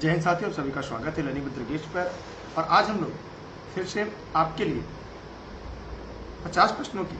जय हिंद साथियों, सभी का स्वागत है लर्निंग विद योगेश पर। और आज हम लोग फिर से आपके लिए 50 प्रश्नों की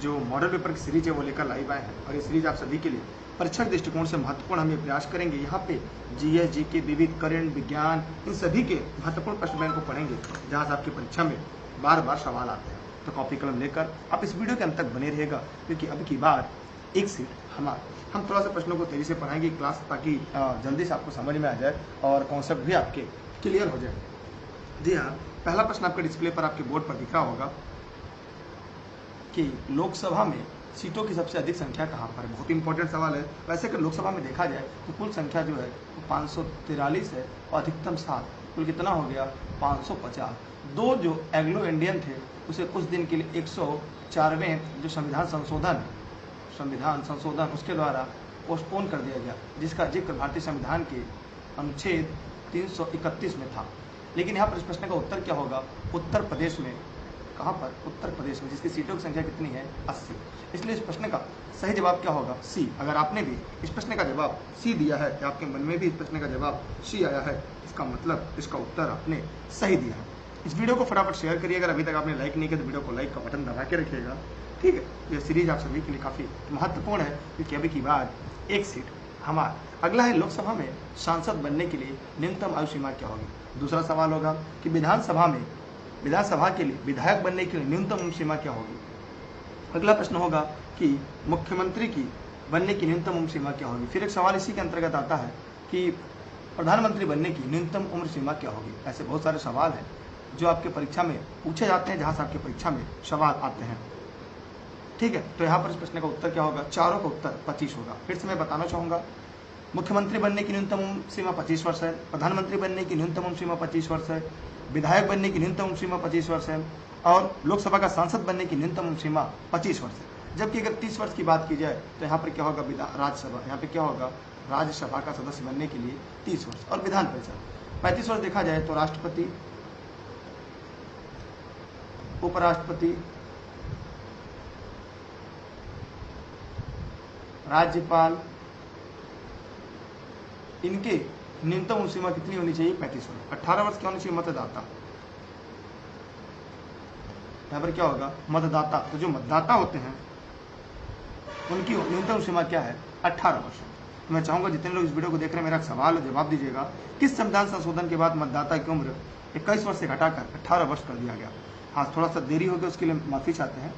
जो मॉडल पेपर की सीरीज है वो लेकर लाइव आए हैं। और ये सीरीज आप सभी के लिए परीक्षा के दृष्टिकोण से महत्वपूर्ण हम ये प्रयास करेंगे। यहाँ पे जीएस, जीके, विविध, करंट, विज्ञान, इन सभी के महत्वपूर्ण प्रश्न बैंक को पढ़ेंगे जहाँ से आपकी परीक्षा में बार बार सवाल आते हैं। तो कॉपी कलम लेकर आप इस वीडियो के अंत तक बने रहिएगा, क्योंकि अब की बार एक सीट हमारा। हम थोड़ा सा प्रश्नों को तेजी से पढ़ाएंगे क्लास, ताकि जल्दी से आपको समझ में आ जाए और कॉन्सेप्ट भी आपके क्लियर हो जाए। जी हाँ, पहला प्रश्न आपके डिस्प्ले पर, आपके बोर्ड पर दिख रहा होगा कि लोकसभा में सीटों की सबसे अधिक संख्या कहाँ पर है। बहुत इंपॉर्टेंट सवाल है। वैसे अगर लोकसभा में देखा जाए तो कुल संख्या जो है वो 543 है और अधिकतम 7, कुल कितना हो गया 550। दो जो एंग्लो इंडियन थे उसे कुछ दिन के लिए 104वें जो संविधान संशोधन उसके द्वारा पोस्टपोन कर दिया गया, जिसका जिक्र भारतीय संविधान के अनुच्छेद 331 में था। लेकिन यहाँ पर इस प्रश्न का उत्तर क्या होगा? उत्तर प्रदेश में। कहाँ पर? उत्तर प्रदेश में, जिसकी सीटों की संख्या कितनी है? 80। इसलिए इस प्रश्न का सही जवाब क्या होगा? सी। अगर आपने भी इस प्रश्न का जवाब सी दिया है, या आपके मन में भी इस प्रश्न का जवाब सी आया है, इसका मतलब इसका उत्तर आपने सही दिया है। इस वीडियो को फटाफट शेयर करिए। अगर अभी तक आपने लाइक नहीं किया तो वीडियो को लाइक का बटन दबा के रखिएगा, ठीक है। यह सीरीज आप सभी के लिए काफ़ी महत्वपूर्ण है, क्योंकि अभी की बार एक सीट हमारा। अगला है लोकसभा में सांसद बनने के लिए न्यूनतम आयु सीमा क्या होगी। दूसरा सवाल होगा कि विधानसभा के लिए विधायक बनने के लिए न्यूनतम उम्र सीमा क्या होगी। अगला प्रश्न होगा कि मुख्यमंत्री की बनने की न्यूनतम उम्र सीमा क्या होगी। फिर एक सवाल इसी के अंतर्गत आता है कि प्रधानमंत्री बनने की न्यूनतम उम्र सीमा क्या होगी। ऐसे बहुत सारे सवाल हैं जो आपके परीक्षा में पूछे जाते हैं, जहाँ से आपके परीक्षा में सवाल आते हैं, ठीक है। तो यहाँ पर इस प्रश्न का उत्तर क्या होगा? चारों का उत्तर 25 होगा। फिर से मैं बताना चाहूँगा, मुख्यमंत्री बनने की न्यूनतम उम्र सीमा 25 वर्ष है, प्रधानमंत्री बनने की न्यूनतम उम्र सीमा 25 वर्ष है, विधायक बनने की न्यूनतम उम्र सीमा 25 वर्ष है, और लोकसभा का सांसद बनने की न्यूनतम उम्र सीमा 25 वर्ष है। जबकि अगर 30 वर्ष की बात की जाए तो यहाँ पर क्या होगा? राज्यसभा, यहाँ पर क्या होगा? राज्यसभा का सदस्य बनने के लिए 30 वर्ष, और विधान परिषद 35 वर्ष देखा जाए तो राष्ट्रपति, उपराष्ट्रपति, राज्यपाल, इनके न्यूनतम उम्र सीमा कितनी होनी चाहिए? 35 वर्ष। 18 वर्ष क्या होनी चाहिए? मतदाता। यहाँ पर क्या होगा? मतदाता। तो जो मतदाता होते हैं उनकी न्यूनतम सीमा क्या है? 18 वर्ष। तो मैं चाहूंगा जितने लोग इस वीडियो को देख रहे हैं, मेरा सवाल जवाब दीजिएगा, किस संविधान संशोधन के बाद मतदाता की उम्र 21 वर्ष से घटाकर 18 वर्ष कर दिया गया? हाँ, थोड़ा सा देरी हो गया, उसके लिए माफी चाहते हैं।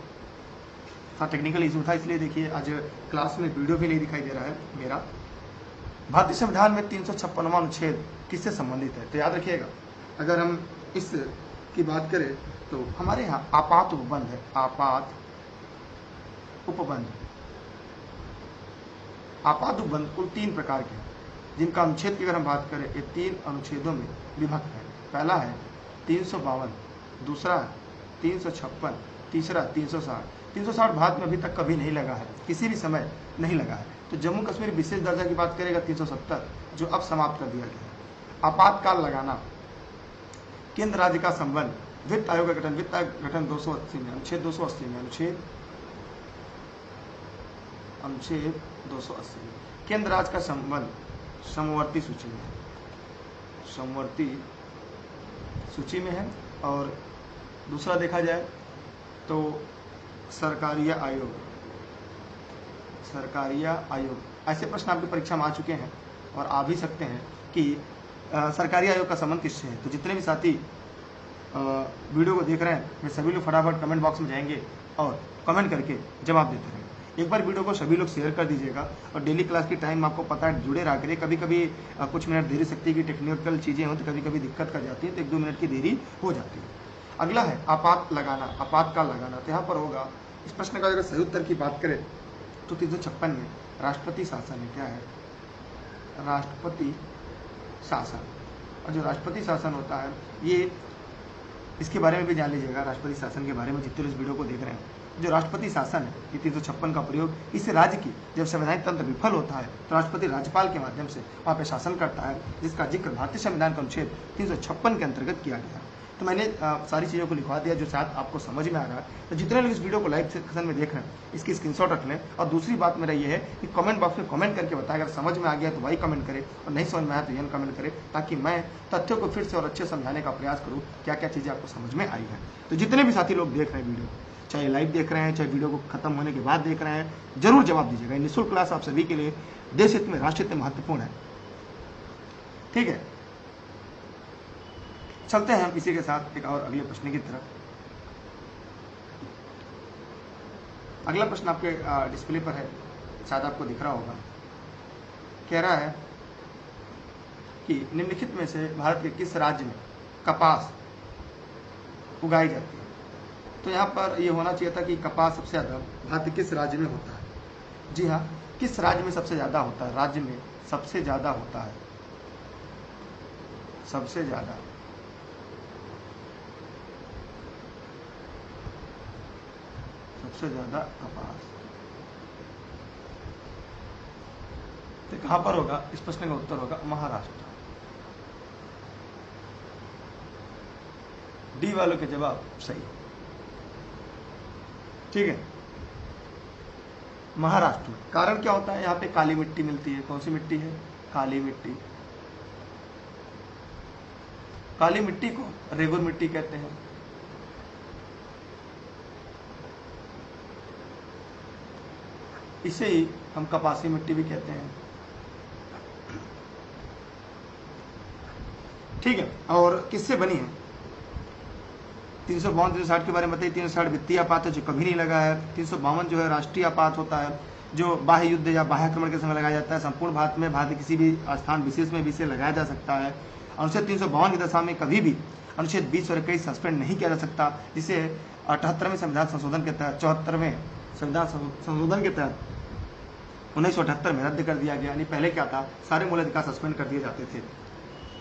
हाँ, टेक्निकल इशू था, इसलिए देखिए आज क्लास में वीडियो भी नहीं दिखाई दे रहा है मेरा। भारतीय संविधान में 356वां अनुच्छेद किससे संबंधित है? तो याद रखिएगा, अगर हम इस की बात करें तो हमारे यहाँ आपात उपबंध है। आपात उपबंध कुल 3 प्रकार के हैं, जिनका अनुच्छेद की अगर हम बात करें, ये 3 अनुच्छेदों में विभक्त है। पहला है 352, दूसरा 356, तीसरा 360। 360 भारत में अभी तक कभी नहीं लगा है, किसी भी समय नहीं लगा है। तो जम्मू कश्मीर विशेष दर्जा की बात करेगा 370, जो अब समाप्त कर दिया गया है। आपातकाल लगाना, केंद्र राज्य का संबंध, वित्त आयोग का गठन। वित्त आयोग गठन 280 में, अनुच्छेद 280 में, अनुच्छेद 280 में। केंद्र राज्य का संबंध समवर्ती सूची में है, समवर्ती सूची में है। और दूसरा देखा जाए तो सरकारिया आयोग। ऐसे प्रश्न आपकी परीक्षा में आ चुके हैं और आ भी सकते हैं कि सरकारी आयोग का संबंध किससे है। तो जितने भी साथी वीडियो को देख रहे हैं, वे सभी लोग फटाफट कमेंट बॉक्स में जाएंगे और कमेंट करके जवाब देते रहेंगे। एक बार वीडियो को सभी लोग शेयर कर दीजिएगा, और डेली क्लास की टाइम आपको पता है जुड़े रहा करिए। कभी कभी कुछ मिनट देरी सकती है कि टेक्निकल चीज़ें हो, तो कभी कभी दिक्कत कर जाती है, तो 1-2 मिनट की देरी हो जाती है। अगला है आपातकाल लगाना। तो यहाँ पर होगा, इस प्रश्न का अगर सही उत्तर की बात करें तो 356 में राष्ट्रपति शासन है। क्या है? राष्ट्रपति शासन। और जो राष्ट्रपति शासन होता है, ये इसके बारे में भी जान लीजिएगा। राष्ट्रपति शासन के बारे में जितने लोग इस वीडियो को देख रहे हैं, जो राष्ट्रपति शासन है, ये 356 का प्रयोग इस राज्य की जब संवैधानिक तंत्र विफल होता है तो राष्ट्रपति राज्यपाल के माध्यम से वहाँ पे शासन करता है, जिसका जिक्र भारतीय संविधान के अनुच्छेद 356 के अंतर्गत किया गया है। तो मैंने सारी चीज़ों को लिखवा दिया जो शायद आपको समझ में आ रहा है। तो जितने लोग इस वीडियो को लाइव सेक्शन में देख रहे हैं इसकी स्क्रीनशॉट रख लें। और दूसरी बात मेरा ये है कि कमेंट बॉक्स में कमेंट करके बताएं, अगर समझ में आ गया तो वही कमेंट करें और नहीं समझ में आया तो यह कमेंट करें, ताकि मैं तथ्यों को फिर से और अच्छे समझाने का प्रयास करूँ क्या क्या चीज़ें आपको समझ में आई हैं। तो जितने भी साथी लोग देख रहे हैं वीडियो, चाहे लाइव देख रहे हैं चाहे वीडियो को खत्म होने के बाद देख रहे हैं, जरूर जवाब दीजिएगा। निःशुल्क क्लास आप सभी के लिए देश हित में, राष्ट्र हित में महत्वपूर्ण है। ठीक है, चलते हैं हम इसी के साथ एक और अगले प्रश्न की तरफ। अगला प्रश्न आपके डिस्प्ले पर है, शायद आपको दिख रहा होगा। कह रहा है कि निम्नलिखित में से भारत के किस राज्य में कपास उगाई जाती है। तो यहाँ पर यह होना चाहिए था कि कपास सबसे ज़्यादा भारत के किस राज्य में होता है। जी हाँ, किस राज्य में सबसे ज़्यादा होता है, राज्य में सबसे ज़्यादा होता है, सबसे ज़्यादा कपास तो कहां पर होगा। इस प्रश्न का उत्तर होगा महाराष्ट्र। डी वालों के जवाब सही। ठीक है, महाराष्ट्र में। कारण क्या होता है, यहाँ पे काली मिट्टी मिलती है। कौन सी मिट्टी है, काली मिट्टी। काली मिट्टी को रेगुर मिट्टी कहते हैं। इसे ही हम कपासी मिट्टी भी कहते हैं। ठीक है, और किससे बनी है। 352 360 के बारे में बताइए। 360 वित्तीय आपात है जो कभी नहीं लगा है। 352 जो है राष्ट्रीय आपात होता है जो बाह्य युद्ध या बाह्य आक्रमण के समय लगाया जाता है। संपूर्ण भारत में, भारत के किसी भी स्थान विशेष में भी इसे लगाया जा सकता है। अनुच्छेद 352 की दशा में कभी भी अनुच्छेद 20 और 21 सस्पेंड नहीं किया जा सकता, जिसे 78वें संविधान संशोधन के तहत 74वें संविधान संशोधन के तहत 1978 में रद्द कर दिया गया। यानी पहले क्या था, सारे मूल अधिकार सस्पेंड कर दिए जाते थे।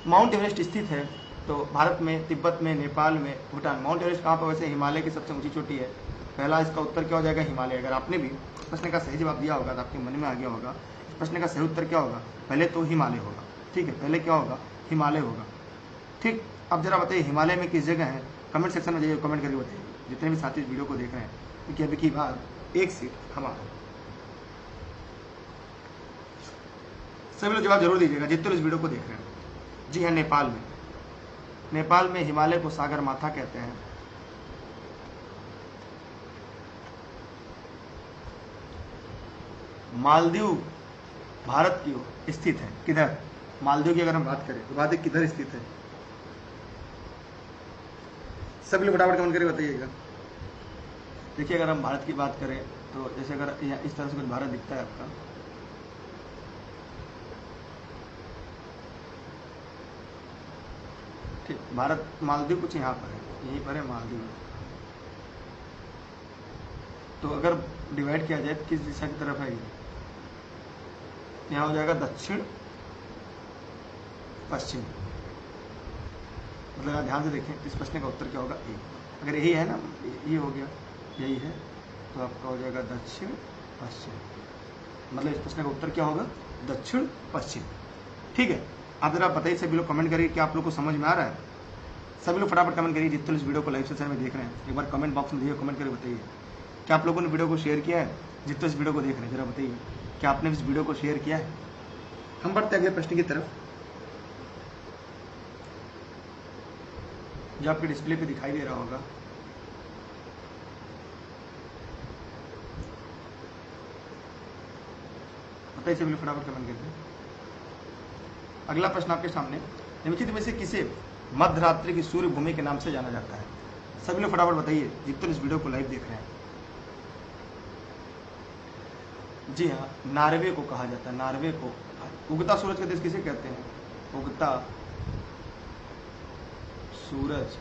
माउंट एवरेस्ट स्थित है तो भारत में, तिब्बत में, नेपाल में, भूटान। माउंट एवरेस्ट कहाँ पर, वैसे हिमालय की सबसे ऊंची चोटी है। पहला इसका उत्तर क्या हो जाएगा, हिमालय। अगर आपने भी इस प्रश्न का सही जवाब दिया होगा तो आपके मन में आ गया होगा इस प्रश्न का सही उत्तर क्या होगा, पहले तो हिमालय होगा। ठीक है, पहले क्या होगा, हिमालय होगा। ठीक, अब जरा बताइए हिमालय में किस जगह है, कमेंट सेक्शन में जाइए, कमेंट करके बताइए। जितने भी साथी इस वीडियो को देख रहे हैं, क्योंकि अभी की बार एक सीट हमारा। सभी लोग जवाब जरूर दीजिएगा जितने लोग इस वीडियो को देख रहे हैं। जी हाँ, नेपाल में। नेपाल में हिमालय को सागर माथा कहते हैं। मालदीव भारत की स्थित है, किधर। मालदीव की अगर हम बात करें तो भारत किधर स्थित है, सभी लोग फटाफट कमेंट करके बताइएगा। देखिए, अगर हम भारत की बात करें तो जैसे अगर यहाँ इस तरह से कुछ भारत दिखता है आपका, ठीक, भारत, मालदीव कुछ यहाँ पर है, यहीं पर है मालदीव। तो अगर डिवाइड किया जाए तो किस दिशा की तरफ है ये, यहाँ हो जाएगा दक्षिण पश्चिम। मतलब ध्यान से देखें, इस प्रश्न का उत्तर क्या होगा, ए। अगर यही है ना, ये हो गया, यही है, तो आपका हो जाएगा दक्षिण पश्चिम। मतलब इस प्रश्न का उत्तर क्या होगा, दक्षिण पश्चिम। ठीक है, आप जरा बताइए, सभी लोग कमेंट करिए, क्या आप लोग को समझ में आ रहा है। सभी लोग फटाफट कमेंट करिए जितने इस वीडियो को लाइव सेशन में देख रहे हैं। एक बार कमेंट बॉक्स में देखिए, कमेंट करके बताइए क्या आप लोगों ने वीडियो को शेयर किया है। जितने इस वीडियो को देख रहे हैं जरा बताइए क्या आपने इस वीडियो को शेयर किया है। हम बढ़ते अगले प्रश्न की तरफ जो आपके डिस्प्ले पे दिखाई दे रहा होगा। बताइए सभी लोग फटाफट कमेंट करके। अगला प्रश्न आपके सामने, निम्नलिखित में से किसे मध्यरात्रि की सूर्य भूमि के नाम से जाना जाता है। सभी लोग फटाफट बताइए जितने इस वीडियो को लाइव देख रहे हैं। जी हाँ, नार्वे को कहा जाता है, नार्वे को। उगता सूरज का देश किसे कहते हैं, उगता सूरज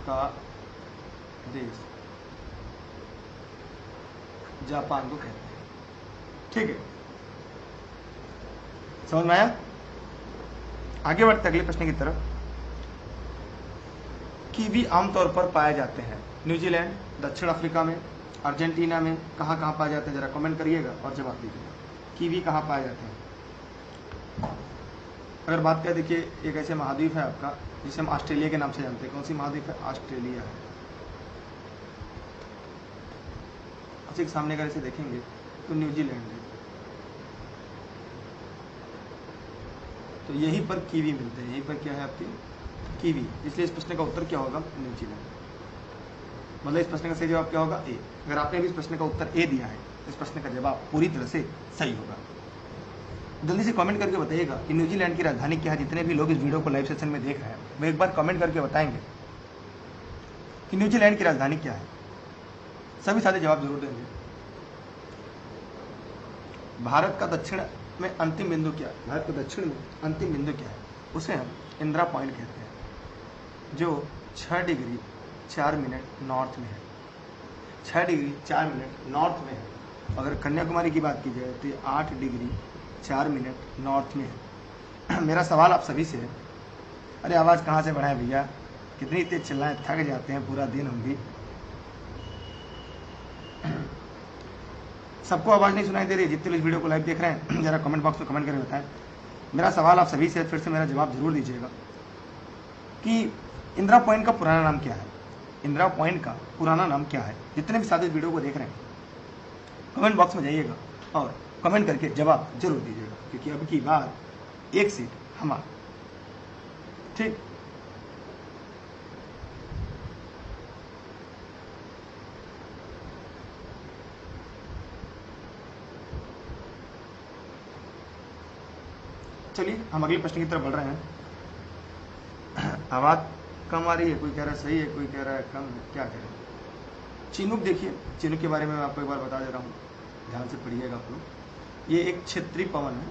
का देश जापान को कहते हैं। ठीक है, समझ में आया। आगे बढ़ते अगले प्रश्न की तरफ। कीवी आमतौर पर पाए जाते हैं न्यूजीलैंड, दक्षिण अफ्रीका में, अर्जेंटीना में, कहाँ कहाँ पाए जाते हैं, जरा कमेंट करिएगा और जवाब दीजिएगा। कीवी कहाँ पाए जाते हैं। अगर बात करें, देखिए एक ऐसे महाद्वीप है आपका जिसे हम ऑस्ट्रेलिया के नाम से जानते हैं। कौन सी महाद्वीप है? ऑस्ट्रेलिया है। उसी के सामने अगर इसे देखेंगे तो न्यूजीलैंड है। तो यहीं पर कीवी मिलते हैं, यहीं पर क्या है आपकी कीवी, इसलिए इस प्रश्न का उत्तर क्या होगा? न्यूजीलैंड। मतलब इस प्रश्न का सही जवाब क्या होगा? ए। अगर आपने भी इस प्रश्न का उत्तर ए दिया है, इस प्रश्न का जवाब पूरी तरह से सही होगा। जल्दी से कमेंट करके बताइएगा कि न्यूजीलैंड की राजधानी क्या है। जितने भी लोग इस वीडियो को लाइव सेशन में देख रहे हैं, वो एक बार कमेंट करके बताएंगे कि न्यूजीलैंड की राजधानी क्या है। सभी सारे जवाब जरूर देंगे। भारत का दक्षिण में अंतिम बिंदु क्या है? भारत के दक्षिण में अंतिम बिंदु क्या है? उसे हम इंदिरा पॉइंट कहते हैं, जो 6 डिग्री 4 मिनट नॉर्थ में है। 6 डिग्री 4 मिनट नॉर्थ में है। अगर कन्याकुमारी की बात की जाए तो ये 8 डिग्री 4 मिनट नॉर्थ में है। मेरा सवाल आप सभी से है, अरे आवाज़ कहाँ से बढ़ाएं भैया, कितनी तेज चिल्लाएं, थक जाते हैं पूरा दिन हम भी। सबको आवाज़ नहीं सुनाई दे रही? जितने लोग इस वीडियो को लाइव देख रहे हैं, जरा कमेंट बॉक्स में कमेंट करके बताएं। मेरा सवाल आप सभी से, फिर से मेरा जवाब जरूर दीजिएगा कि इंदिरा पॉइंट का पुराना नाम क्या है? इंदिरा पॉइंट का पुराना नाम क्या है? जितने भी साथी इस वीडियो को देख रहे हैं, कमेंट बॉक्स में जाइएगा और कमेंट करके जवाब जरूर दीजिएगा, क्योंकि अब की बार एक सीट हमारा। ठीक, चलिए हम अगले प्रश्न की तरफ बढ़ रहे हैं। आवाज़ कम आ रही है, कोई कह रहा है सही है, कोई कह रहा है कम है, क्या कह रहे हैं? चिनूक, देखिए चिनूक के बारे में मैं आपको एक बार बता दे रहा हूँ, ध्यान से पढ़िएगा आप लोग। ये एक क्षेत्रीय पवन है।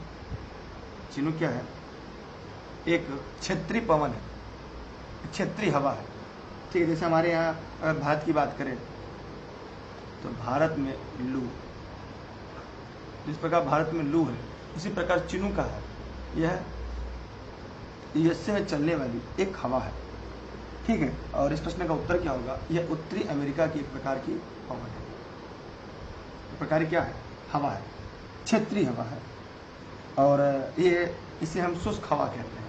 चिनूक क्या है? एक क्षेत्रीय पवन है, क्षेत्रीय हवा है। ठीक है, जैसे हमारे यहाँ अगर भारत की बात करें तो भारत में लू, जिस प्रकार भारत में लू है उसी प्रकार चिनूक का है। यह यूएसए में चलने वाली एक हवा है। ठीक है, और इस प्रश्न का उत्तर क्या होगा? यह उत्तरी अमेरिका की एक प्रकार की पवन है। प्रकार क्या है? हवा है, क्षेत्रीय हवा है, और ये इसे हम शुष्क हवा कहते हैं।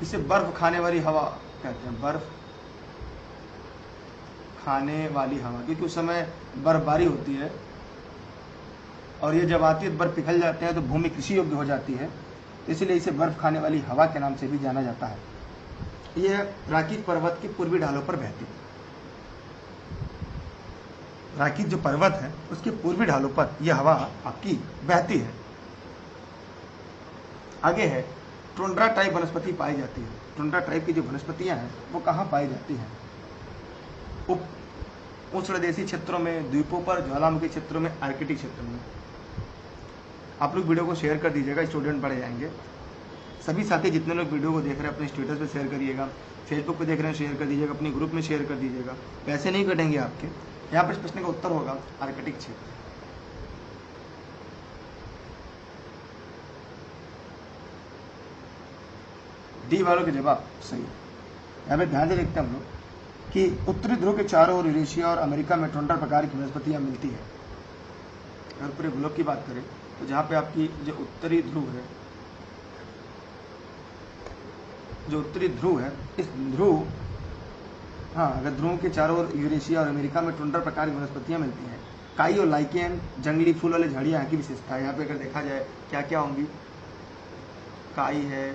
इसे बर्फ खाने वाली हवा कहते हैं, बर्फ खाने वाली हवा, क्योंकि उस समय बर्फबारी होती है और ये जब आती है बर्फ पिघल जाते हैं तो भूमि कृषि योग्य हो जाती है, इसलिए इसे बर्फ खाने वाली हवा के नाम से भी जाना जाता है। यह राकीट पर्वत के पूर्वी ढालों पर बहती है। राकीट जो पर्वत है उसके पूर्वी ढालों पर यह हवा आपकी बहती है। आगे है, टुंड्रा टाइप वनस्पति पाई जाती है। टुंड्रा टाइप की जो वनस्पतियां हैं वो कहाँ पाई जाती हैं? उष्णदेशीय क्षेत्रों में, द्वीपों पर, ज्वालामुखी क्षेत्रों में, आर्कटिक क्षेत्रों में। आप लोग वीडियो को शेयर कर दीजिएगा, स्टूडेंट बढ़ जाएंगे। सभी साथी जितने लोग वीडियो को देख रहे हैं अपने स्टेटस पे शेयर करिएगा, फेसबुक पे देख रहे हैं शेयर कर दीजिएगा, अपने ग्रुप में शेयर कर दीजिएगा। पैसे नहीं कटेंगे आपके। यहाँ पर इस प्रश्न का उत्तर होगा आर्कटिक क्षेत्र। डी वालों के जवाब सही है। यहाँ पे ध्यान से देखते हैं हम लोग कि उत्तरी ध्रुव के चारों ओर यूरेशिया और अमेरिका में टुंड्रा प्रकार की वनस्पतियां मिलती है। अगर पूरे ग्लोब की बात करें तो जहाँ पे आपकी जो उत्तरी ध्रुव है, जो उत्तरी ध्रुव है, इस ध्रुव, हाँ, अगर ध्रुव के चारों ओर यूरेशिया और अमेरिका में टुंड्रा प्रकार की वनस्पतियां मिलती हैं। काई और लाइकेन, जंगली फूल वाले झाड़ियाँ यहाँ की विशेषता है। यहाँ पे अगर देखा जाए क्या क्या होंगी, काई है,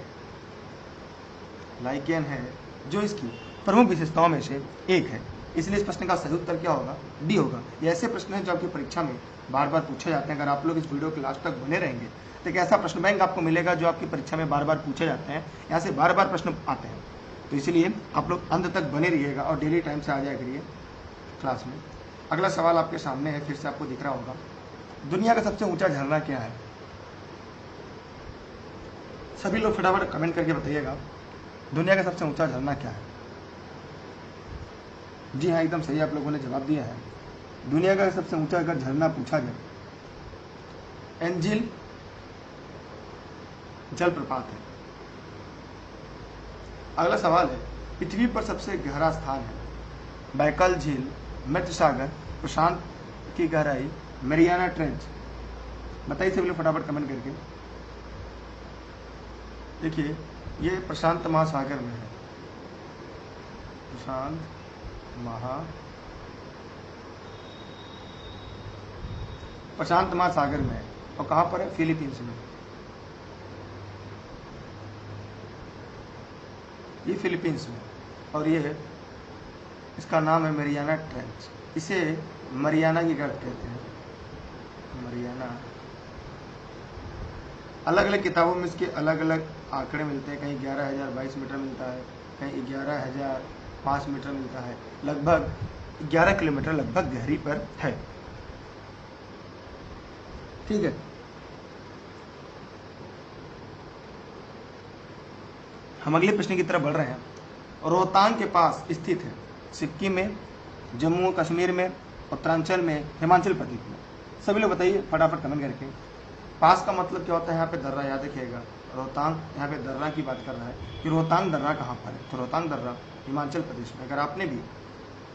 लाइकेन है, जो इसकी प्रमुख विशेषताओं में से एक है। इसलिए इस प्रश्न का सही उत्तर क्या होगा? डी होगा। ये ऐसे प्रश्न हैं जो आपकी परीक्षा में बार बार पूछे जाते हैं। अगर आप लोग इस वीडियो के लास्ट तक बने रहेंगे तो एक ऐसा प्रश्न बैंक आपको मिलेगा जो आपकी परीक्षा में बार बार पूछे जाते हैं, यहाँ से बार बार प्रश्न आते हैं। तो इसीलिए आप लोग अंत तक बने रहिएगा और डेली टाइम से आ जाया करिए क्लास में। अगला सवाल आपके सामने है, फिर से आपको दिख रहा होगा। दुनिया का सबसे ऊंचा झरना क्या है? सभी लोग फटाफट कमेंट करके बताइएगा, दुनिया का सबसे ऊंचा झरना क्या है? जी हाँ, एकदम सही आप लोगों ने जवाब दिया है। दुनिया का सबसे ऊंचा अगर झरना पूछा जाए, एंजिल जलप्रपात है। अगला सवाल है, पृथ्वी पर सबसे गहरा स्थान है? बैकल झील, मृत सागर, प्रशांत की गहराई, मैरियाना ट्रेंच। बताइए सभी लोग फटाफट कमेंट करके। देखिए ये प्रशांत महासागर में है, प्रशांत महासागर में है। और कहाँ पर है? फिलीपींस में। ये फिलीपींस में, और ये इसका नाम है मरियाना ट्रेंच। इसे मरियाना की गर्त कहते हैं, मरियाना। अलग अलग किताबों में इसके अलग अलग आंकड़े मिलते हैं, कहीं 11,022 मीटर मिलता है, कहीं 11,005 मीटर मिलता है। लगभग 11 किलोमीटर लगभग गहरी पर है। ठीक है, हम अगले प्रश्न की तरफ बढ़ रहे हैं। रोहतांग के पास स्थित है, सिक्किम में, जम्मू कश्मीर में, उत्तरांचल में, हिमाचल प्रदेश में। सभी लोग बताइए फटाफट कमेंट करके। पास का मतलब क्या होता है? यहाँ पे दर्रा, याद रखिएगा। रोहतांग, यहाँ पे दर्रा की बात कर रहा है कि रोहतांग दर्रा कहाँ पर है, तो रोहतांग दर्रा हिमाचल प्रदेश में। अगर आपने भी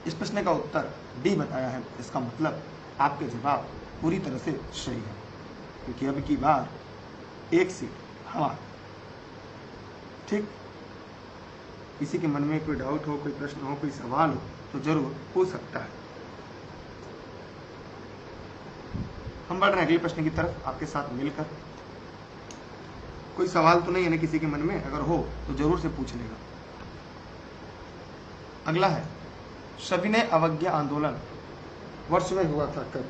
इस प्रश्न का उत्तर डी बताया है, इसका मतलब आपके जवाब पूरी तरह से सही है, क्योंकि अब की बार एक सीट हाँ। ठीक, किसी के मन में कोई डाउट हो, कोई प्रश्न हो, कोई सवाल हो तो जरूर पूछ सकता है। हम बढ़ रहे हैं अगले प्रश्न की तरफ आपके साथ मिलकर। कोई सवाल तो नहीं है ना किसी के मन में? अगर हो तो जरूर से पूछ लेगा। अगला है, सविनय अवज्ञा आंदोलन वर्ष में हुआ था कब?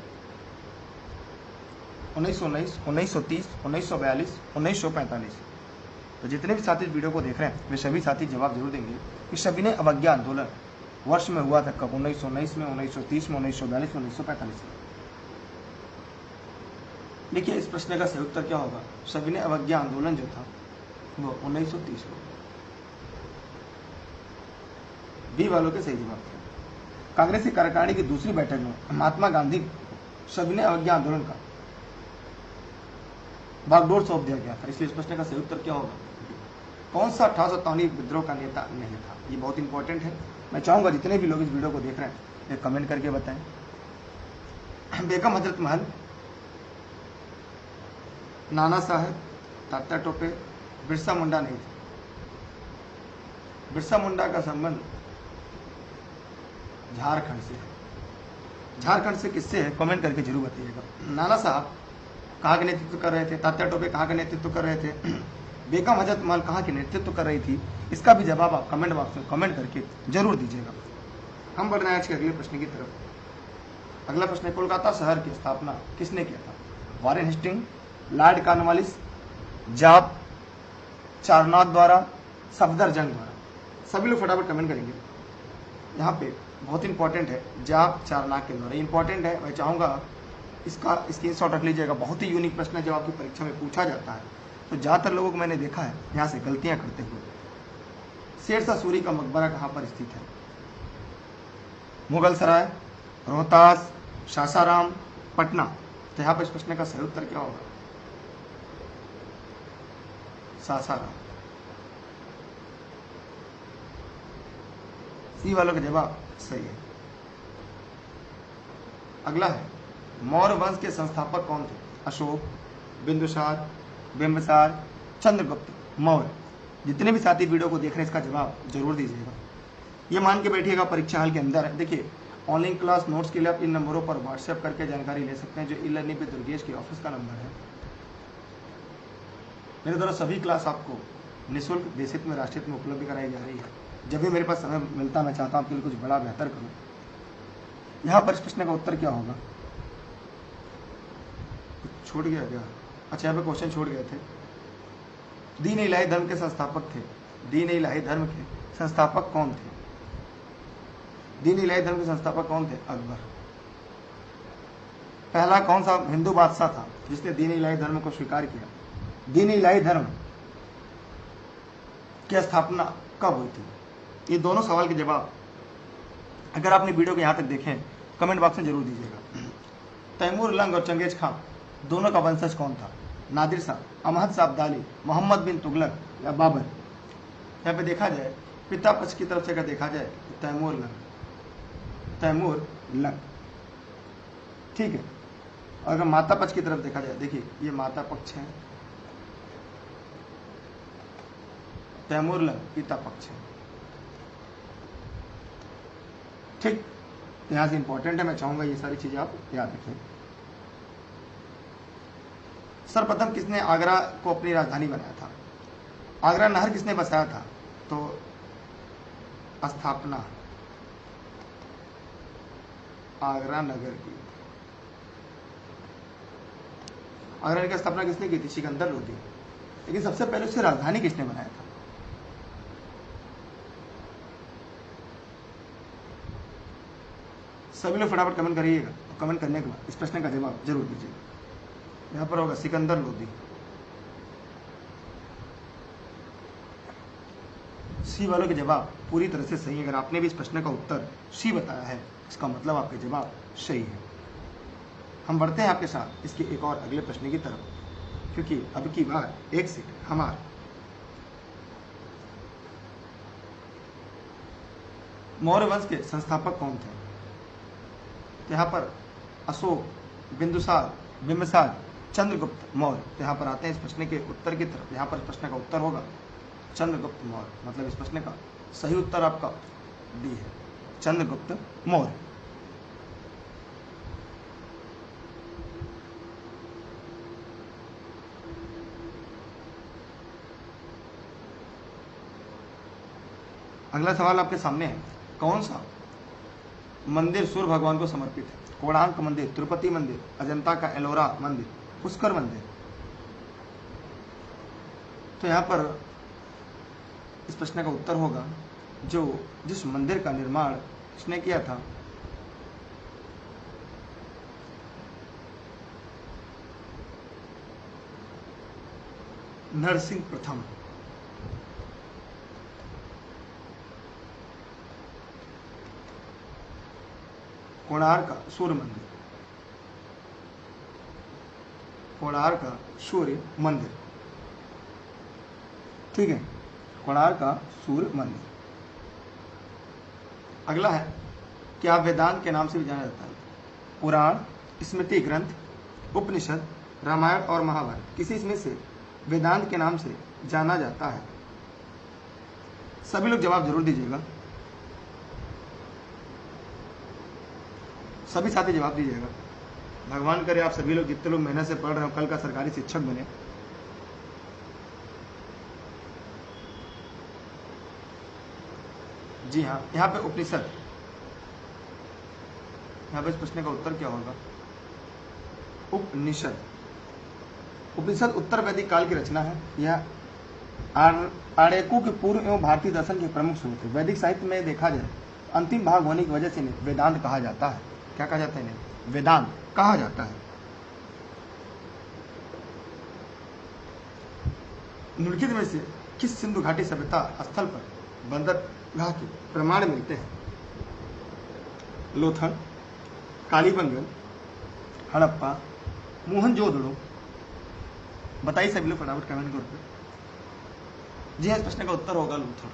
1919, 1930, 1942, 1945। तो जितने भी साथी वीडियो को देख रहे हैं वे सभी साथी जवाब जरूर देंगे कि सविनय अवज्ञा आंदोलन वर्ष में हुआ था कब? 1919 में, 1930 में, 1942 में, 1945 में। देखिए इस प्रश्न का सही उत्तर क्या होगा? सविनय अवज्ञा आंदोलन जो था वो 1930 में। बी वालों के सही जवाब थे। कांग्रेस की कार्यकारिणी की दूसरी बैठक में महात्मा गांधी सविनय अवज्ञा आंदोलन का बागडोर सौंप दिया गया था, इसलिए इस प्रश्न का सही उत्तर क्या होगा? कौन सा 1857 विद्रोह का नेता नहीं था? ये बहुत इंपॉर्टेंट है। मैं चाहूंगा जितने भी लोग इस वीडियो को देख रहे हैं एक कमेंट करके बताएं। बेगम हजरत महल, नाना साहेब, तात्या टोपे, बिरसा मुंडा नहीं थे। बिरसा मुंडा का संबंध झारखंड से है। झारखंड से किससे है? कमेंट करके जरूर बताइएगा। नाना साहब कहाँ का नेतृत्व कर रहे थे? तात्या टोपे कहाँ का नेतृत्व कर रहे थे? बेगम हजरत महल कहाँ के नेतृत्व कर रही थी? इसका भी जवाब आप कमेंट बॉक्स में कमेंट करके जरूर दीजिएगा। हम बढ़ रहे हैं आज के अगले प्रश्न की तरफ। अगला प्रश्न है, कोलकाता शहर की स्थापना किसने किया था? वारेन हेस्टिंग, लॉर्ड कॉर्नवालिस, जाप चारनाथ द्वारा, सफदरजंग द्वारा। सभी लोग फटाफट कमेंट करेंगे। यहाँ पे बहुत इंपॉर्टेंट है, जाप चारनाथ के द्वारा। इंपॉर्टेंट है, मैं चाहूँगा इसका स्क्रीनशॉट रख लीजिएगा। बहुत ही यूनिक प्रश्न है जब आपकी परीक्षा में पूछा जाता है, तो ज़्यादातर लोगों को मैंने देखा है यहाँ से गलतियाँ करते हुए। शेरशाह सूरी का मकबरा कहाँ पर स्थित है? मुगल सराय, रोहतास, सासाराम, पटना। तो यहाँ पर इस प्रश्न का सही उत्तर क्या होगा? सासाराम। सी वालों का जवाब सही है। अगला है, मौर्य वंश के संस्थापक कौन थे? अशोक, बिंदुसार, बिंबिसार, चंद्रगुप्त मौर्य। जितने भी साथी वीडियो को देख रहे हैं इसका जवाब जरूर दीजिएगा। ये मान के बैठिएगा परीक्षा हॉल के अंदर है। देखिए ऑनलाइन क्लास नोट्स के लिए आप इन नंबरों पर व्हाट्सएप करके जानकारी ले सकते हैं, जो ई लर्निंग पे दुर्गेश के ऑफिस का नंबर है। मेरे द्वारा सभी क्लास आपको निःशुल्क देशित में राष्ट्रीय में उपलब्ध कराई जा रही है। जब भी मेरे पास समय मिलता मैं चाहता हूँ आपके लिए कुछ बड़ा बेहतर करूँ। यहाँ पर इस प्रश्न का उत्तर क्या होगा? छूट गया क्या? अच्छा यहाँ पे क्वेश्चन छूट गए थे। दीन इलाही धर्म के संस्थापक थे। दीन इलाही धर्म के संस्थापक कौन थे? दीन इलाही धर्म के संस्थापक कौन थे? अकबर। पहला कौन सा हिंदू बादशाह था जिसने दीन इलाही धर्म को स्वीकार किया? दीन इलाही धर्म की स्थापना कब हुई थी? ये दोनों सवाल के जवाब अगर आपने वीडियो को यहाँ तक देखें कमेंट बॉक्स में जरूर दीजिएगा। तैमूर लंग और चंगेज खान दोनों का वंशज कौन था? नादिर शाह, अहमद शाह अब्दाली, मोहम्मद बिन तुगलक या बाबर? यहाँ पे देखा जाए पिता पक्ष की तरफ से अगर देखा जाए तो तैमूर लंग। तैमूर लंग, ठीक है। अगर माता पक्ष की तरफ देखा जाए, देखिए ये माता पक्ष है, तैमूर पिता पक्ष है। ठीक, यहां से इंपॉर्टेंट है, मैं चाहूंगा ये सारी चीजें आप याद रखें। सर्वप्रथम किसने आगरा को अपनी राजधानी बनाया था? आगरा नहर किसने बसाया था? तो स्थापना आगरा नगर की। आगरा नगर की स्थापना किसने की थी? सिकंदर लोदी। लेकिन सबसे पहले उसकी राजधानी किसने बनाया था? सभी लोग फटाफट कमेंट करिएगा, कमेंट करने के बाद इस प्रश्न का जवाब जरूर दीजिएगा। यहां पर होगा सिकंदर लोदी। सी वालों के जवाब पूरी तरह से सही है। अगर आपने भी इस प्रश्न का उत्तर सी बताया है, इसका मतलब आपके जवाब सही है। हम बढ़ते हैं आपके साथ इसके एक और अगले प्रश्न की तरफ, क्योंकि अब की बार एक सेकंड हमारा मौर्य वंश के संस्थापक कौन थे? तो यहाँ पर अशोक, बिंदुसार, बिंबिसार, चंद्रगुप्त मौर्य। तो यहाँ पर आते हैं इस प्रश्न के उत्तर की तरफ। यहाँ पर इस प्रश्न का उत्तर होगा चंद्रगुप्त मौर्य। मतलब इस प्रश्न का सही उत्तर आपका डी है, चंद्रगुप्त मौर्य। अगला सवाल आपके सामने है, कौन सा मंदिर सूर्य भगवान को समर्पित है? कोणार्क मंदिर, तिरुपति मंदिर, अजंता का एलोरा मंदिर, पुष्कर मंदिर। तो यहां पर इस प्रश्न का उत्तर होगा जिस मंदिर का निर्माण किसने किया था? नरसिंह प्रथम। कोणार्क का सूर्य मंदिर, कोणार्क का सूर्य मंदिर। ठीक है, कोणार्क का सूर्य मंदिर। अगला है, क्या वेदांत के नाम से भी जाना जाता है? पुराण, स्मृति ग्रंथ, उपनिषद, रामायण और महाभारत, किसी इसमें से वेदांत के नाम से जाना जाता है? सभी लोग जवाब जरूर दीजिएगा, सभी साथी जवाब दीजिएगा। भगवान करे आप सभी लोग, जितने लोग मेहनत से पढ़ रहे हो, कल का सरकारी शिक्षक बने। जी हाँ, यहाँ पे उपनिषद। यहाँ पे इस प्रश्न का उत्तर क्या होगा? उपनिषद। उपनिषद उत्तर वैदिक काल की रचना है। यह आर्यों के पूर्व एवं भारतीय दर्शन के प्रमुख स्रोत है। वैदिक साहित्य में देखा जाए अंतिम भाग होने की वजह से इन्हें वेदांत कहा जाता है। क्या कहा जाता है इन्हें? वेदांत कहा जाता है। निम्नलिखित में से किस सिंधु घाटी सभ्यता स्थल पर बंदरगाह के प्रमाण मिलते हैं? लोथल, कालीबंगन, हड़प्पा, मोहनजोदड़ो। बताइए सभी लोग फटाफट कमेंट करके। जी हाँ, इस प्रश्न का उत्तर होगा लोथल।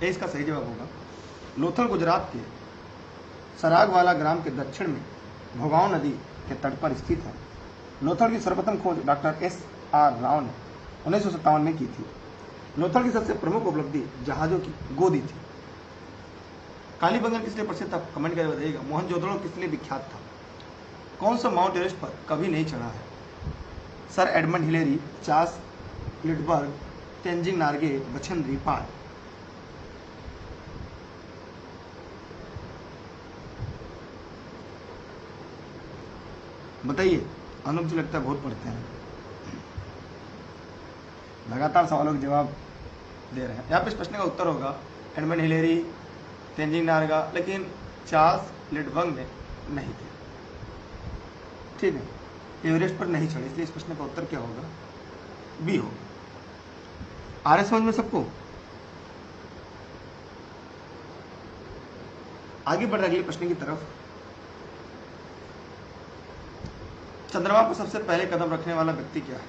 इसका सही जवाब होगा लोथल। गुजरात के सरागवाला ग्राम के दक्षिण में भोगांव नदी के तट पर स्थित है। लोथल की सर्वप्रथम खोज डॉक्टर SR राव ने 1957 में की थी। लोथल की सबसे प्रमुख उपलब्धि जहाजों की गोदी थी। कालीबंगन किस लिए प्रसिद्ध था? कमेंट करके बताइएगा। मोहनजोदड़ो किस लिए विख्यात था? कौन सा माउंट एवरेस्ट पर कभी नहीं चढ़ा है? Sir Edmund Hillary, Charles Lindbergh, Tenzing Norgay, Bachendri Pal. बताइए। अनुप जी लगता है बहुत पढ़ते हैं, लगातार सवालों के जवाब दे रहे हैं। यहाँ पे इस प्रश्न का उत्तर होगा एडमंड हिलेरी, तेंजिंग नार्गा, लेकिन चार्ल्स लिंडबर्ग में नहीं थे। ठीक है, एवरेस्ट पर नहीं चढ़े, इसलिए इस प्रश्न का उत्तर क्या होगा? बी होगा। आ रहे समझ में सबको? आगे बढ़ रहे अगले प्रश्न की तरफ। चंद्रमा पर सबसे पहले कदम रखने वाला व्यक्ति क्या है?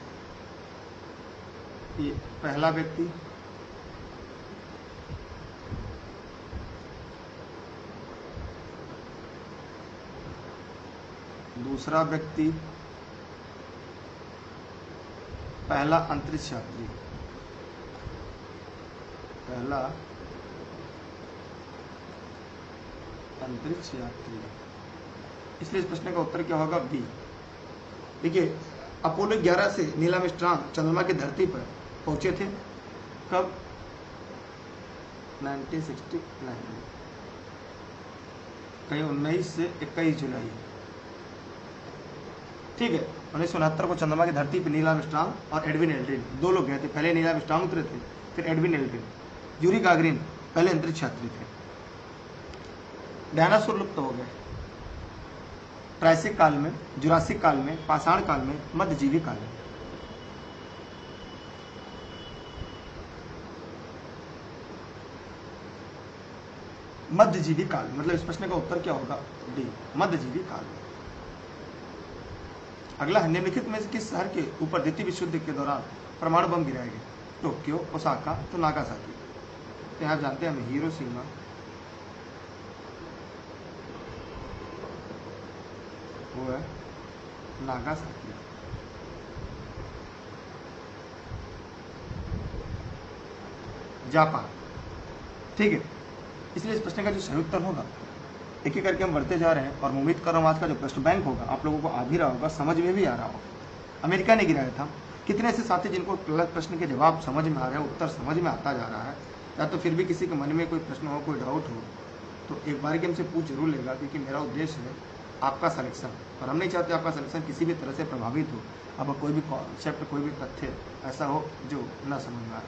ये पहला व्यक्ति, दूसरा व्यक्ति पहला अंतरिक्ष यात्री, पहला अंतरिक्ष यात्री। इसलिए इस प्रश्न का उत्तर क्या होगा? बी। देखिए, अपोलो 11 से नील आर्मस्ट्रांग चंद्रमा की धरती पर पहुंचे थे कब? 1969 में, कहीं 19 से 21 जुलाई। ठीक है, 1969 को चंद्रमा की धरती पर नील आर्मस्ट्रांग और एडविन एल्ड्रिन दो लोग गए थे। पहले नील आर्मस्ट्रांग उतरे थे, फिर एडविन एल्ड्रिन। यूरी गागरिन पहले अंतरिक्ष यात्री थे। डायनासोर लुप्त हो गए ट्राइसिक काल में, जुरासिक काल में, पाषाण काल में, मध्यजीवी काल में। मध्यजीवी काल, मतलब इस प्रश्न का उत्तर क्या होगा? डी, मध्यजीवी काल में। अगला है, निम्नलिखित में से किस शहर के ऊपर द्वितीय विश्व युद्ध के दौरान परमाणु बम गिराए गए? टोक्यो, ओसाका, तो नागासाकी। तो यहाँ जानते हैं हम हिरोशिमा, वो है नागासाकी। जापान। ठीक है, इसलिए इस प्रश्न का जो सही उत्तर होगा, एक एक करके हम बढ़ते जा रहे हैं और उम्मीद कर रहा हूँ आज का जो प्रश्न बैंक होगा आप लोगों को आ भी रहा होगा, समझ में भी आ रहा होगा। अमेरिका ने गिराया था। कितने ऐसे साथी जिनको गलत प्रश्न के जवाब समझ में आ रहे हैं, उत्तर समझ में आता जा रहा है, या तो फिर भी किसी के मन में कोई प्रश्न हो, कोई डाउट हो, तो एक बार के हमसे पूछ जरूर लेगा, क्योंकि मेरा उद्देश्य है आपका सिलेक्शन, और हम नहीं चाहते आपका सिलेक्शन किसी भी तरह से प्रभावित हो। अब कोई भी कॉन्सेप्ट, कोई भी तथ्य ऐसा हो जो ना समझ में आए,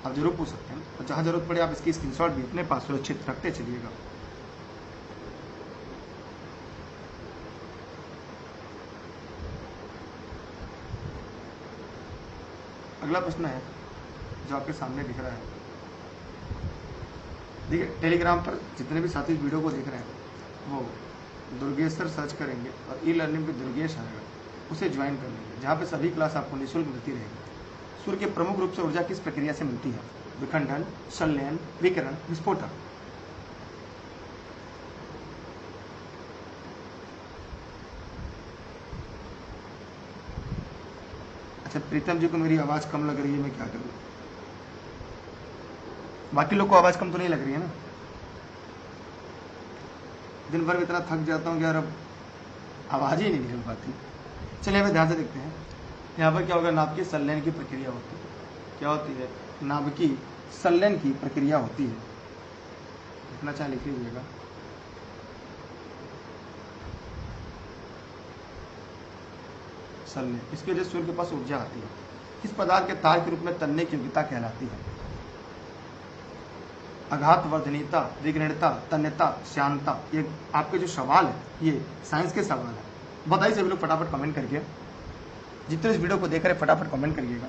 आप जरूर पूछ सकते हैं। और जहाँ जरूरत पड़े आप इसकी स्क्रीनशॉट भी अपने पास सुरक्षित रखते चलिएगा। अगला प्रश्न है जो आपके सामने दिख रहा है। देखिए, टेलीग्राम पर जितने भी साथी वीडियो को देख रहे हैं वो दुर्गेश सर सर्च करेंगे और ई लर्निंग पे दुर्गेश आएगा, उसे ज्वाइन कर लेंगे, जहाँ पे सभी क्लास आपको निःशुल्क मिलती रहेगी। सूर्य के प्रमुख रूप से ऊर्जा किस प्रक्रिया से मिलती है? विखंडन, संलयन, विकिरण, विस्फोटन। अच्छा, प्रीतम जी को मेरी आवाज कम लग रही है, मैं क्या करूं? बाकी लोग को आवाज कम तो नहीं लग रही है ना? दिन भर इतना थक जाता हूँ कि यार अब आवाज ही नहीं निकल पाती। चलिए हमें ध्यान से देखते हैं। यहाँ पर क्या होगा? नाभिकीय संलयन की प्रक्रिया होती है। क्या होती है? नाभिकीय संलयन की प्रक्रिया होती है। इतना चाहे लिख लीजिएगा। संलयन, इसकी वजह से सूर्य के पास ऊर्जा आती है। किस पदार्थ के तार के रूप में तनने की योग्यता कहलाती है? आघात वर्धनीयता, विघ्नता, तन्यता, श्यानता। ये आपके जो सवाल है ये साइंस के सवाल है। बताइए सभी लोग फटाफट कमेंट करके, जितने इस वीडियो को देख रहे हैं फटाफट कमेंट करिएगा।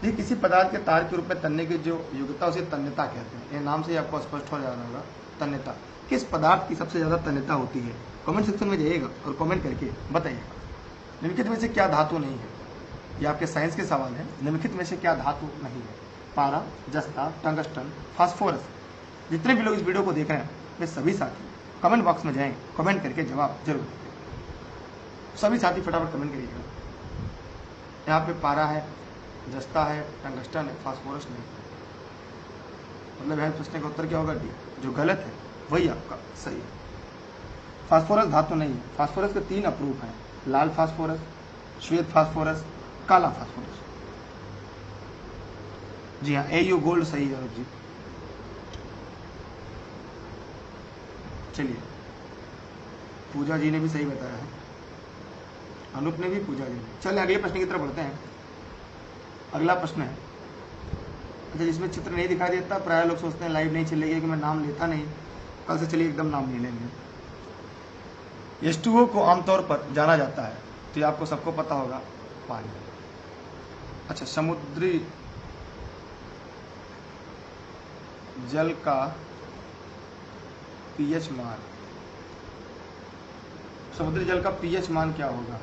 देखिए, किसी पदार्थ के तार के रूप में तनने की जो योग्यता उसे तन्यता कहते हैं। ये नाम से ही आपको स्पष्ट हो जा रहा होगा, तन्यता। किस पदार्थ की सबसे ज्यादा तन्यता होती है? कमेंट सेक्शन में जाइएगा और कमेंट करके बताइएगा। निम्नलिखित में से क्या धातु नहीं है? ये आपके साइंस के सवाल है। निम्नलिखित में से क्या धातु नहीं है? पारा, जस्ता, टंगस्टन, फास्फोरस। जितने भी लोग इस वीडियो को देख रहे हैं वे सभी साथी कमेंट बॉक्स में जाएं, कमेंट करके जवाब जरूर दें। सभी साथी फटाफट कमेंट करिएगा। यहाँ पे पारा है, जस्ता है, टंगस्टन है, फास्फोरस नहीं। मतलब यह प्रश्न का उत्तर क्या होगा? डी। जो गलत है वही आपका सही है। फास्फोरस धातु नहीं है। फास्फोरस के 3 अपरूप हैं, लाल फास्फोरस, श्वेत फास्फोरस, काला फास्फोरस। जी हाँ, AU गोल्ड सही है जी। चलिए, पूजा जी ने भी सही बताया है, अनूप ने भी, पूजा जी ने। चलिए अगले प्रश्न की तरफ बढ़ते हैं। अगला प्रश्न है, अच्छा जिसमें चित्र नहीं दिखाई देता, प्राय लोग सोचते हैं लाइव नहीं चलेगी कि मैं नाम लेता नहीं। कल से चलिए एकदम नाम नहीं लेंगे। H2O को आमतौर पर जाना जाता है, तो ये आपको सबको पता होगा, पानी। अच्छा, समुद्री जल का pH मान, समुद्री जल का pH मान क्या होगा?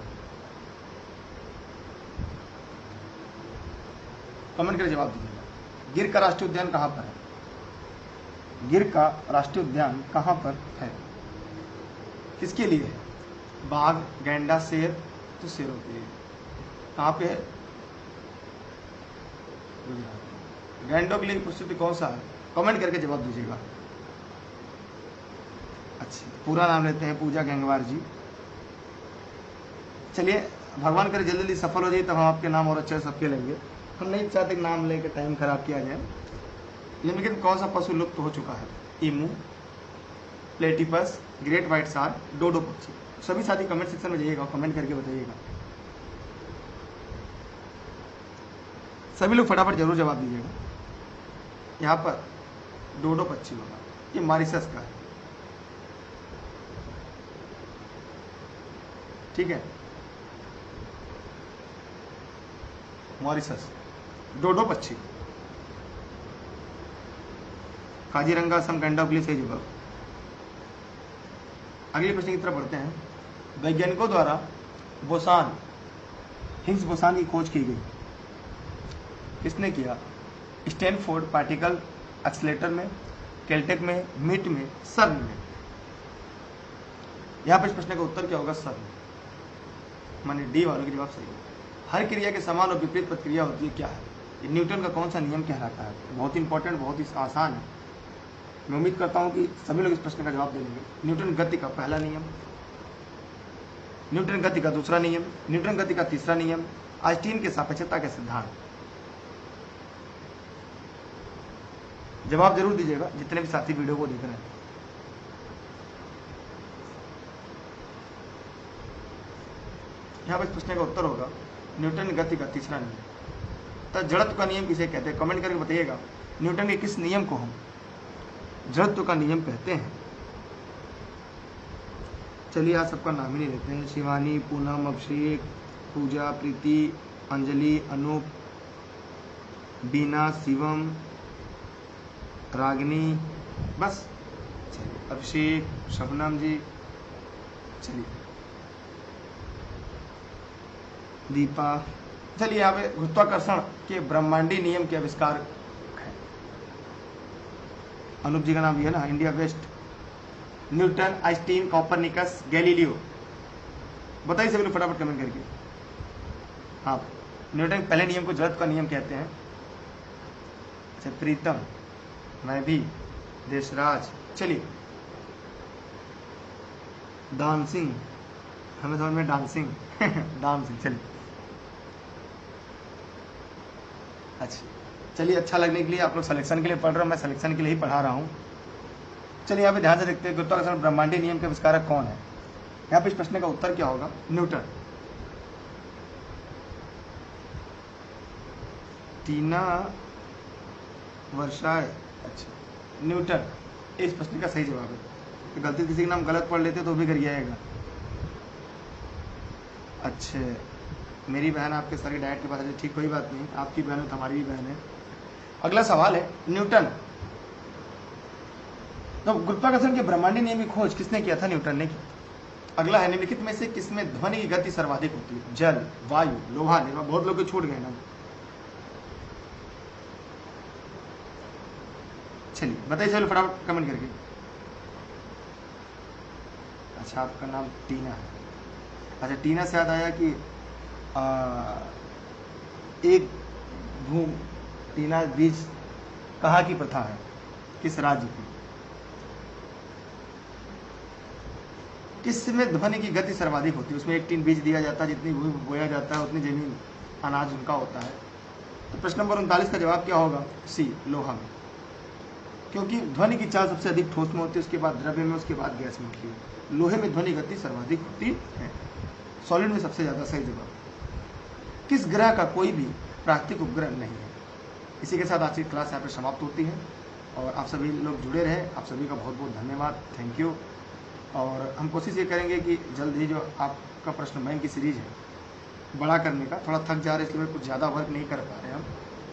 कमेंट करके जवाब दीजिएगा। गिर का राष्ट्रीय उद्यान कहाँ पर है? गिर का राष्ट्रीय उद्यान कहाँ पर है? किसके लिए है? बाघ, गैंडा, शेर, तो शेरों के लिए। कहाँ पे है? गैंडों के लिए प्रस्तुति कौन सा है? कमेंट करके जवाब दीजिएगा। अच्छा, पूरा नाम लेते हैं, पूजा गंगवार जी। चलिए, भगवान करे जल्दी जल्दी सफल हो जाइए, तब हम आपके नाम और अच्छे सबके लेंगे। हम नहीं चाहते नाम लेके टाइम खराब किया जाए। निम्नलिखित कौन सा पशु लुप्त हो चुका है? ईमू, प्लेटिपस, ग्रेट व्हाइट शार्क, डोडो पक्षी। सभी साथी कमेंट सेक्शन में जाइएगा, कमेंट करके बताइएगा। सभी लोग फटाफट जरूर जवाब दीजिएगा। यहाँ पर डोडो पक्षी होगा, ये मॉरिशस का है। ठीक है, मॉरिशस, डोडो पक्षी। काजीरंगा असम गैंडा के लिए सही जवाब। अगले प्रश्न की तरफ बढ़ते हैं। वैज्ञानिकों द्वारा बोसान, हिग्स बोसान की खोज की गई, किसने किया? स्टैनफोर्ड पार्टिकल एक्सीलरेटर में, कैलटेक में, मिट में, सर्न में। यहाँ पर इस प्रश्न का उत्तर क्या होगा? सर्न, माने डी वालों की जवाब सही है। हर क्रिया के समान और विपरीत प्रतिक्रिया होती है, क्या है? ये न्यूटन का कौन सा नियम कहलाता है? बहुत ही इंपॉर्टेंट, बहुत ही आसान है। मैं उम्मीद करता हूं कि सभी लोग इस प्रश्न का जवाब दे देंगे। न्यूटन गति का पहला नियम, न्यूटन गति का दूसरा नियम, न्यूटन गति का तीसरा नियम, आइंस्टीन के सापेक्षता के सिद्धांत। जवाब जरूर दीजिएगा जितने भी साथी वीडियो को देख रहे हैं। यहाँ पर इस प्रश्न का उत्तर होगा न्यूटन गति का तीसरा नियम। तो जड़त्व का नियम किसे कहते हैं? कमेंट करके बताइएगा। न्यूटन के किस नियम को हम जड़त्व का नियम कहते हैं? चलिए, आज सबका नाम ही नहीं लेते हैं। शिवानी, पूनम, अभिषेक, पूजा, प्रीति, अंजलि, अनूप, बीना, शिवम, रागिनी, बस। चलिए, अभिषेक, शबनम जी, चलिए, दीपा। चलिए, यहाँ पे गुरुत्वाकर्षण के ब्रह्मांडी नियम के आविष्कार है। अनूप जी का नाम भी है ना, India west. Newton, Einstein, Copernicus, Galileo. बताइए सभी लोग फटाफट कमेंट करके। हाँ, न्यूटन पहले नियम को जड़त्व का नियम कहते हैं। अच्छा, प्रीतम, मैं भी, देशराज। चलिए, डांसिंग, हमें समझ में डांसिंग डांसिंग। चलिए, अच्छा, चलिए, अच्छा लगने के लिए आप लोग सिलेक्शन के लिए पढ़ रहे हो, मैं सिलेक्शन के लिए ही पढ़ा रहा हूँ। चलिए, यहाँ पे ध्यान से देखते हैं, गुरुत्वाकर्षण ब्रह्मांडीय नियम के आविष्कारक कौन है? यहाँ पे इस प्रश्न का उत्तर क्या होगा? न्यूटन। टीना वर्षा, अच्छा, न्यूटन इस प्रश्न का सही जवाब है। तो गलती किसी का नाम गलत पढ़ लेते तो भी गिर जाएगा। अच्छे, मेरी बहन आपके सर की डाइट के पास है, ठीक, कोई बात नहीं, आपकी बहन है तो हमारी भी बहन है। अगला सवाल है, न्यूटन, तो गुरुत्वाकर्षण के ब्रह्मांडीय नियम की खोज किसने किया था? न्यूटन ने की। अगला है, निम्नलिखित में से किसमें ध्वनि की गति सर्वाधिक होती है? जल, वायु, लोहा, निर्वात। बहुत लोग छूट गए ना। चलिए, बताइए चलो फटाफट कमेंट करके। अच्छा, आपका नाम टीना है। अच्छा, टीना से याद आया कि एक भूमि टीना बीज कहाँ की प्रथा है? किस राज्य की? किसमें ध्वनि की गति सर्वाधिक होती है? उसमें एक टीन बीज दिया जाता है, जितनी भूमि बोया जाता है उतनी जमीन अनाज उनका होता है। तो प्रश्न नंबर 39 का जवाब क्या होगा? सी, लोहा में। क्योंकि ध्वनि की चाल सबसे अधिक ठोस में होती है, उसके बाद द्रव्य में, उसके बाद गैस में होती है। लोहे में ध्वनि गति सर्वाधिक होती है, सॉलिड में सबसे ज्यादा। सही जवाब। किस ग्रह का कोई भी प्राकृतिक उपग्रह नहीं है? इसी के साथ आज की क्लास यहाँ पर समाप्त होती है और आप सभी लोग जुड़े रहे। आप सभी का बहुत बहुत धन्यवाद, थैंक यू। और हम कोशिश ये करेंगे कि जल्द ही जो आपका प्रश्न बैंक की सीरीज है बड़ा करने का, थोड़ा थक जा रहे हैं इसलिए कुछ ज़्यादा वर्क नहीं कर पा रहे हम।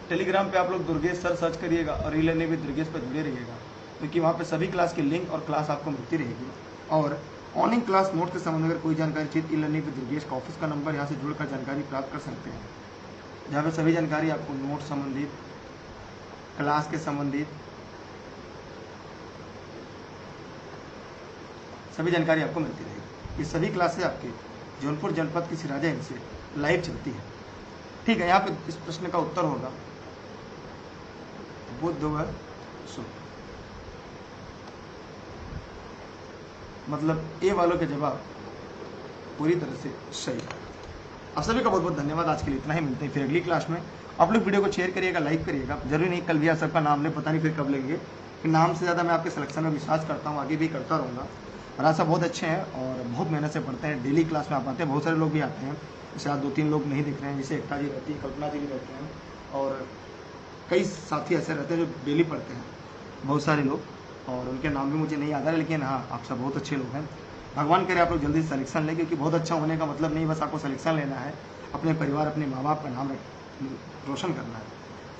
टेलीग्राम पे आप लोग दुर्गेश सर सर्च करिएगा और ई-लर्निंग विद दुर्गेश पर जुड़े रहिएगा, क्योंकि वहाँ पे सभी क्लास की लिंक और क्लास आपको मिलती रहेगी। और ऑनलाइन क्लास नोट के संबंध में अगर कोई जानकारी चाहिए, ई-लर्निंग विद दुर्गेश का ऑफिस का नंबर, यहाँ से जुड़कर जानकारी प्राप्त कर सकते हैं, जहाँ पे सभी जानकारी आपको नोट संबंधित, क्लास के संबंधित, सभी जानकारी आपको मिलती रहेगी। ये सभी क्लासेस आपके जौनपुर जनपद की सिराजा इन से लाइव चलती है। ठीक है, यहाँ पे इस प्रश्न का उत्तर होगा बुधवार शुक्र, मतलब ए वालों के जवाब पूरी तरह से सही। आप सभी का बहुत बहुत धन्यवाद। आज के लिए इतना ही, मिलते हैं फिर अगली क्लास में। आप लोग वीडियो को शेयर करिएगा, लाइक करिएगा। जरूरी नहीं कल भी आप सबका नाम ले, पता नहीं फिर कब लेंगे। नाम से ज़्यादा मैं आपके सिलेक्शन में विश्वास करता हूँ, आगे भी करता रहूँगा। और आज सब बहुत अच्छे हैं और बहुत मेहनत से पढ़ते हैं। डेली क्लास में आप आते हैं, बहुत सारे लोग भी आते हैं। जैसे आज 2-3 लोग नहीं दिख रहे हैं, जैसे एकता जी रहती है, कल्पना जी भी रहते हैं और कई साथी ऐसे रहते हैं जो डेली पढ़ते हैं, बहुत सारे लोग, और उनके नाम भी मुझे नहीं याद आ रहा, लेकिन हाँ आप सब बहुत अच्छे लोग हैं। भगवान करे आप लोग जल्दी से सिलेक्शन लें, क्योंकि बहुत अच्छा होने का मतलब नहीं बस आपको सिलेक्शन लेना है, अपने परिवार अपने माँ बाप का नाम रोशन करना है।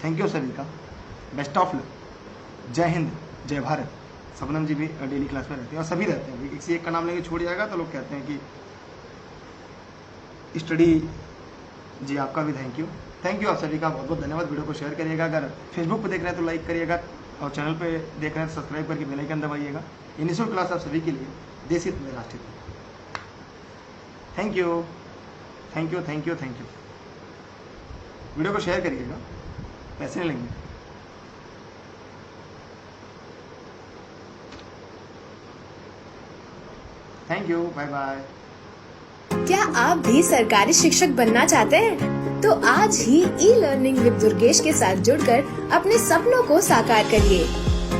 थैंक यू सभी का, बेस्ट ऑफ लक, जय हिंद, जय भारत। सबनम जी भी डेली क्लास में रहते हैं और सभी रहते हैं। किसी एक का नाम लेके छोड़ जाएगा तो लोग कहते हैं कि स्टडी जी। आपका भी थैंक यू आप सभी का बहुत बहुत धन्यवाद। वीडियो को शेयर करिएगा, अगर फेसबुक पे देख रहे हैं तो लाइक करिएगा और चैनल पे देख रहे हैं तो सब्सक्राइब करके बेल आइकन दबाइएगा। ये निःशुल्क क्लास आप सभी के लिए, देश हित में राष्ट्र हित में। Thank you. वीडियो को शेयर करिएगा, पैसे नहीं लेंगे। Thank you, bye bye. क्या आप भी सरकारी शिक्षक बनना चाहते हैं? तो आज ही ई लर्निंग विद दुर्गेश के साथ जुड़कर अपने सपनों को साकार करिए।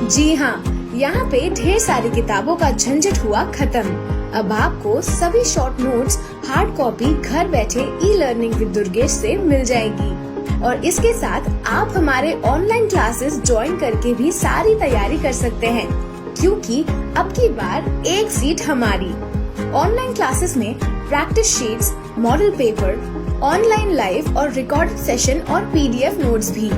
जी हाँ, यहाँ पे ढेर सारी किताबों का झंझट हुआ खत्म। अब आपको सभी शॉर्ट नोट्स हार्ड कॉपी घर बैठे ई लर्निंग विद दुर्गेश से मिल जाएगी। और इसके साथ आप हमारे ऑनलाइन क्लासेस ज्वाइन करके भी सारी तैयारी कर सकते हैं, क्योंकि अब की बार एक सीट हमारी। ऑनलाइन क्लासेस में practice sheets, model paper, online live और रिकॉर्डेड सेशन और PDF नोट्स भी।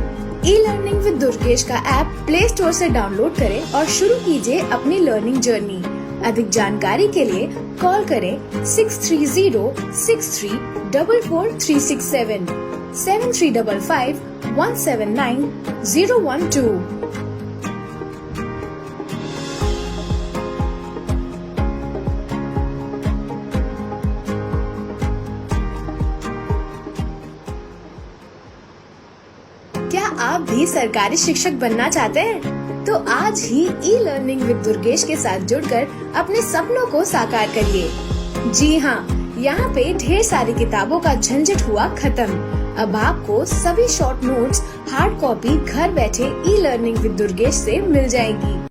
ई लर्निंग विद दुर्गेश का ऐप प्ले स्टोर से डाउनलोड करें और शुरू कीजिए अपनी लर्निंग जर्नी। अधिक जानकारी के लिए कॉल करें 6306344367 7355179012। क्या आप भी सरकारी शिक्षक बनना चाहते हैं? तो आज ही ई लर्निंग विद दुर्गेश के साथ जुड़कर अपने सपनों को साकार करिए। जी हाँ, यहाँ पे ढेर सारी किताबों का झंझट हुआ खत्म। अब आपको सभी शॉर्ट नोट्स हार्ड कॉपी घर बैठे ई लर्निंग विद दुर्गेश से मिल जाएगी।